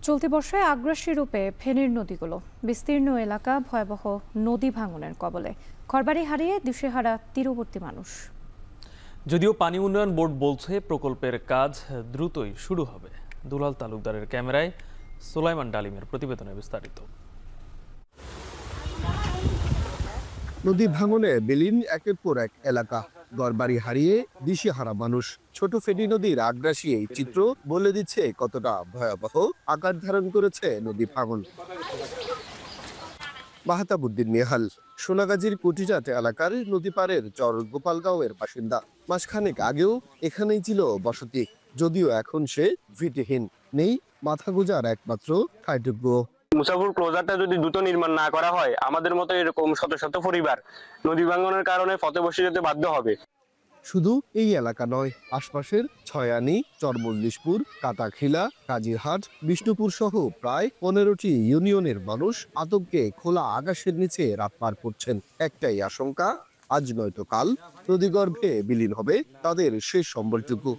চলতি বর্ষায় আগ্রাসী রূপে ফেনীর নদীগুলো, বিস্তীর্ণ এলাকা ভয়াবহ নদী ভাঙনের কবলে, ঘরবাড়ি হারিয়ে দিশেহারা তীরবর্তী মানুষ। যদিও পানি উন্নয়ন বোর্ড বলছে প্রকল্পের কাজ দ্রুতই শুরু হবে। দুলাল তালুকদারের ক্যামেরায় সুলাইমান ডালিমের প্রতিবেদনে বিস্তারিত। নদী ভাঙনে বিলীন একের পর এক এলাকা, ঘরবাড়ি হারিয়ে দিশেহারা মানুষ। ছোট ফেনী নদীর আগ্রাসী এই চিত্র বলে দিচ্ছে কতটা ভয়াবহ আকার ধারণ করেছে নদী ভাঙন। মাহতাবুদ্দিন নেহাল সোনাগাজীর কুটিজাট এলাকার নদী পাড়ের চর গোপালগাঁওয়ের বাসিন্দা। মাসখানেক আগেও এখানেই ছিল বসতি, যদিও এখন সে ভিটেহীন, নেই মাথা গোঁজার একমাত্র ঠাইটুকু। মুসাফুর ক্লোজারটা যদি দ্রুত নির্মাণ না করা হয়, আমাদের মতো এরকম শত শত পরিবার নদী ভাঙনের কারণে পথে বসে যেতে বাধ্য হবে। শুধু এই এলাকা নয়, আশপাশের ছয়ানি, চরমল্লিশপুর, কাটাখিলা, কাজিরহাট, বিষ্ণুপুর সহ প্রায় 15টি ইউনিয়নের মানুষ আতঙ্কে খোলা আকাশের নিচে রাত পার করছেন। একটাই আশঙ্কা, আজ নয়তো কাল নদীগর্ভে বিলীন হবে তাদের শেষ সম্বলটুকু।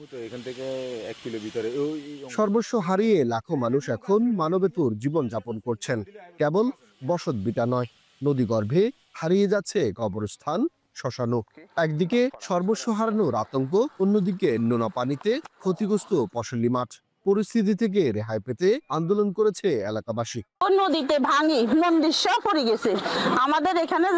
সর্বস্ব হারিয়ে লাখো মানুষ এখন মানবেতর জীবন যাপন করছেন। কেবল বসত ভিটা নয়, নদীগর্ভে হারিয়ে যাচ্ছে কবরস্থান, শ্মশানও। একদিকে সর্বস্ব হারানোর আতঙ্ক, অন্যদিকে নোনা পানিতে ক্ষতিগ্রস্ত ফসলি মাঠ। পরিস্থিতি থেকে রেহাই পেতে আন্দোলন করেছে এলাকাবাসী। নদীতে ভাঙি মন্দির সব পড়ে গেছে, আমাদের এখানে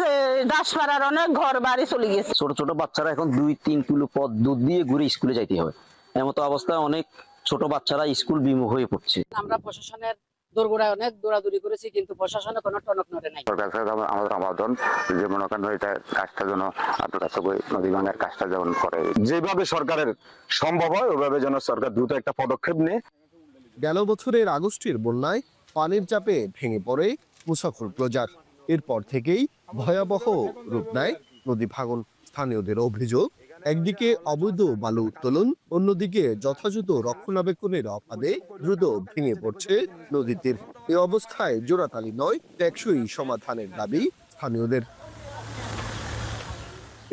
দাসপাড়ার অনেক ঘর বাড়ি চলে গেছে। ছোট ছোট বাচ্চারা এখন 2-3 কিলো পথ দুধ দিয়ে ঘুরে স্কুলে যাইতে হবে, এমতো অবস্থায় অনেক ছোট বাচ্চারা স্কুল বিমুখ হয়ে পড়ছে। আমরা প্রশাসনের দোরগোড়ায় অনেক দৌড়াদৌড়ি করেছি, কিন্তু প্রশাসনে কোনো টনক নড়ে নাই। সরকার আমাদের আবেদন যে মনে করেন এটা কাজটা যেন নদী ভাঙার কাজটা যেমন করে, যেভাবে সরকারের সম্ভব হয় ওইভাবে যেন সরকার দ্রুত একটা পদক্ষেপ নেয়। গেল বছরের আগস্টের বন্যায় পানির চাপে ভেঙে পড়ে মুসাফুর ক্লোজার। এরপর থেকেই ভয়াবহ রূপ নেয় নদী ভাঙন। স্থানীয়দের অভিযোগ, একদিকে অবৈধ বালু উত্তোলন, অন্যদিকে যথাযথ রক্ষণাবেক্ষণের অভাবে দ্রুত ভেঙে পড়ছে নদীর তীর। এই অবস্থায় জোড়াতালি নয়, টেকসই সমাধানের দাবি স্থানীয়দের।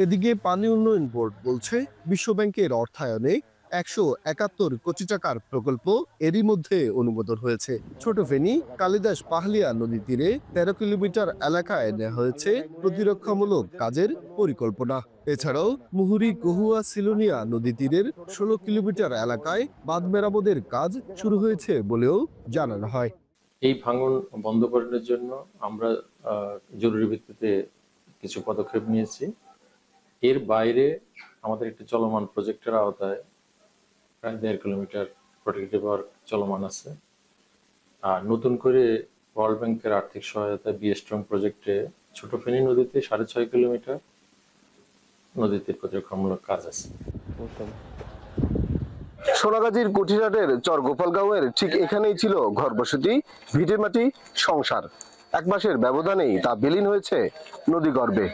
এদিকে পানি উন্নয়ন বোর্ড বলছে বিশ্বব্যাংকের অর্থায়নে 171 কোটি টাকার প্রকল্প এরই মধ্যে অনুমোদন হয়েছে। ছোট ফেনী কালিদাস পাহালিয়া নদী তীরে 13 কিলোমিটার এলাকায় নেওয়া হয়েছে প্রতিরক্ষামূলক কাজের পরিকল্পনা। এছাড়াও মুহুরী কহুয়া সিলোনিয়া নদী তীরের 16 কিলোমিটার এলাকায় বাঁধ মেরামতের কাজ শুরু হয়েছে বলেও জানানো হয়। এই ভাঙন বন্ধ করার জন্য আমরা জরুরি ভিত্তিতে কিছু পদক্ষেপ নিয়েছি। এর বাইরে আমাদের একটি চলমান প্রজেক্টের আওতায় প্রায় 1.5 কিলোমিটার প্রোটেক্টিভ ওয়ার্ক চলমান আছে। আর নতুন করে ওয়ার্ল্ড ব্যাংকের আর্থিক সহায়তায় বিএস্ট্রং প্রজেক্টে ছোট ফেনী নদীতে 6.5 কিলোমিটার নদীতে প্রতিরক্ষামূলক কাজ আছে। সোনাগাজীর কুঠিরাটের চর গোপালগাঁওয়ের ঠিক এখানেই ছিল ঘরবসতি, ভিটেমাটি, সংসার। এক মাসের ব্যবধানেই তা বিলীন হয়েছে নদী গর্ভে।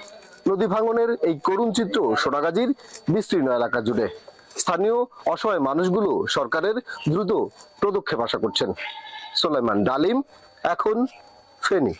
নদী ভাঙনের এই করুণ চিত্র সোনাগাজীর বিস্তীর্ণ এলাকা জুড়ে। স্থানীয় অসহায় মানুষগুলো সরকারের দ্রুত পদক্ষেপ আশা করছেন। সুলাইমান ডালিম, এখন ফেনী।